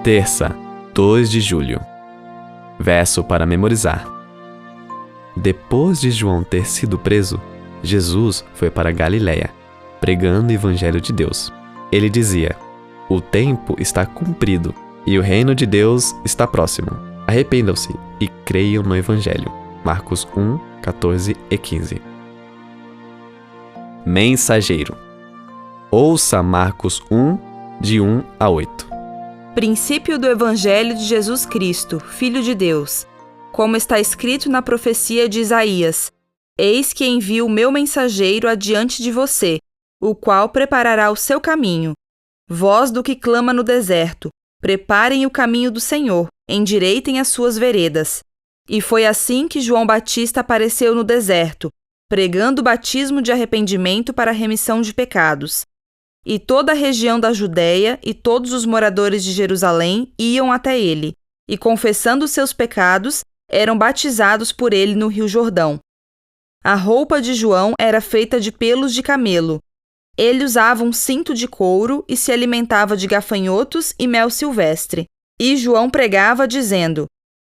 Terça, 2 de julho. Verso para memorizar. Depois de João ter sido preso, Jesus foi para Galiléia, pregando o Evangelho de Deus. Ele dizia: "O tempo está cumprido e o reino de Deus está próximo. Arrependam-se e creiam no Evangelho." Marcos 1, 14 e 15. Mensageiro. Ouça Marcos 1, de 1 a 8. Princípio do Evangelho de Jesus Cristo, Filho de Deus. Como está escrito na profecia de Isaías: "Eis que envio o meu mensageiro adiante de você, o qual preparará o seu caminho. Voz do que clama no deserto: preparem o caminho do Senhor, endireitem as suas veredas." E foi assim que João Batista apareceu no deserto, pregando o batismo de arrependimento para a remissão de pecados. E toda a região da Judéia e todos os moradores de Jerusalém iam até ele, e confessando seus pecados, eram batizados por ele no Rio Jordão. A roupa de João era feita de pelos de camelo. Ele usava um cinto de couro e se alimentava de gafanhotos e mel silvestre. E João pregava dizendo: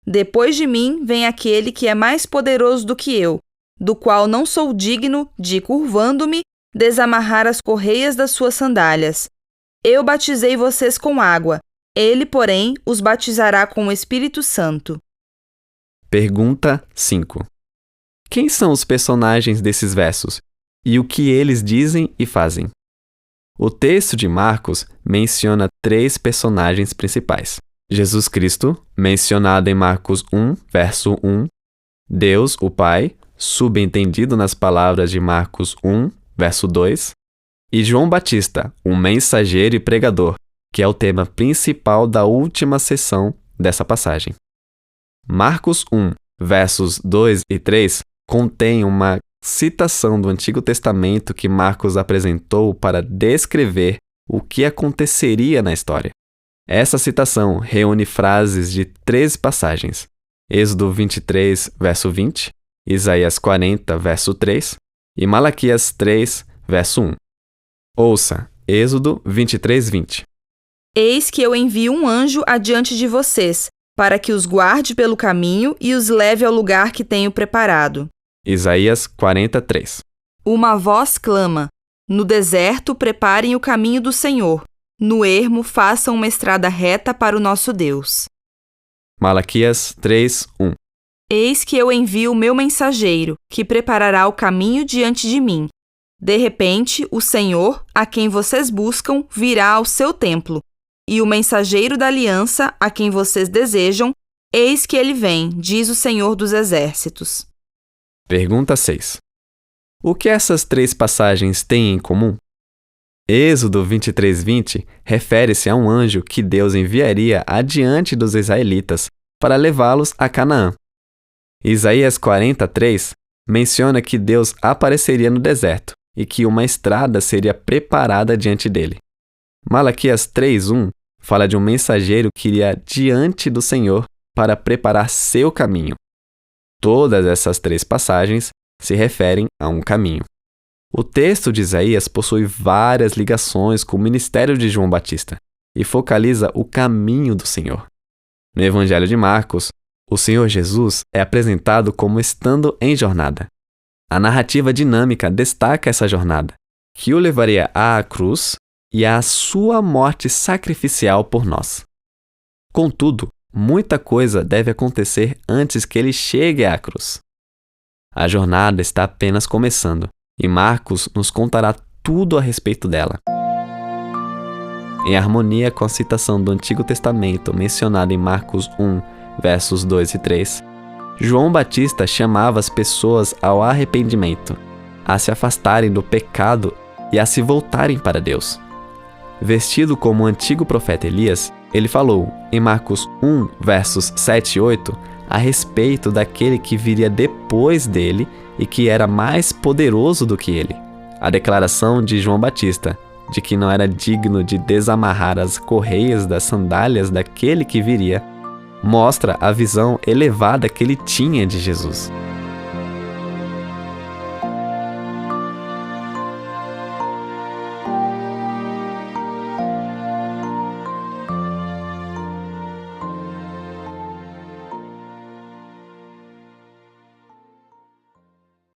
"Depois de mim vem aquele que é mais poderoso do que eu, do qual não sou digno de, curvando-me, desamarrar as correias das suas sandálias. Eu batizei vocês com água, ele, porém, os batizará com o Espírito Santo." Pergunta 5. Quem são os personagens desses versos e o que eles dizem e fazem? O texto de Marcos menciona 3 personagens principais: Jesus Cristo, mencionado em Marcos 1, verso 1, Deus, o Pai, subentendido nas palavras de Marcos 1, verso 2, e João Batista, o mensageiro e pregador, que é o tema principal da última seção dessa passagem. Marcos 1, versos 2 e 3, contém uma citação do Antigo Testamento que Marcos apresentou para descrever o que aconteceria na história. Essa citação reúne frases de 3 passagens: Êxodo 23, verso 20, Isaías 40, verso 3 e Malaquias 3, verso 1. Ouça, Êxodo 23, 20. "Eis que eu envio um anjo adiante de vocês, para que os guarde pelo caminho e os leve ao lugar que tenho preparado." Isaías 43. "Uma voz clama: no deserto preparem o caminho do Senhor, no ermo façam uma estrada reta para o nosso Deus." Malaquias 3, 1. "Eis que eu envio o meu mensageiro, que preparará o caminho diante de mim. De repente, o Senhor, a quem vocês buscam, virá ao seu templo. E o mensageiro da aliança, a quem vocês desejam, eis que ele vem, diz o Senhor dos Exércitos." Pergunta 6. O que essas 3 passagens têm em comum? Êxodo 23, 20 refere-se a um anjo que Deus enviaria adiante dos israelitas para levá-los a Canaã. Isaías 43 menciona que Deus apareceria no deserto e que uma estrada seria preparada diante dele. Malaquias 3:1 fala de um mensageiro que iria diante do Senhor para preparar seu caminho. Todas essas 3 passagens se referem a um caminho. O texto de Isaías possui várias ligações com o ministério de João Batista e focaliza o caminho do Senhor. No Evangelho de Marcos, o Senhor Jesus é apresentado como estando em jornada. A narrativa dinâmica destaca essa jornada, que o levaria à cruz e à sua morte sacrificial por nós. Contudo, muita coisa deve acontecer antes que ele chegue à cruz. A jornada está apenas começando e Marcos nos contará tudo a respeito dela. Em harmonia com a citação do Antigo Testamento mencionada em Marcos 1, versos 2 e 3, João Batista chamava as pessoas ao arrependimento, a se afastarem do pecado e a se voltarem para Deus. Vestido como o antigo profeta Elias, ele falou, em Marcos 1, versos 7 e 8, a respeito daquele que viria depois dele e que era mais poderoso do que ele. A declaração de João Batista, de que não era digno de desamarrar as correias das sandálias daquele que viria, mostra a visão elevada que ele tinha de Jesus.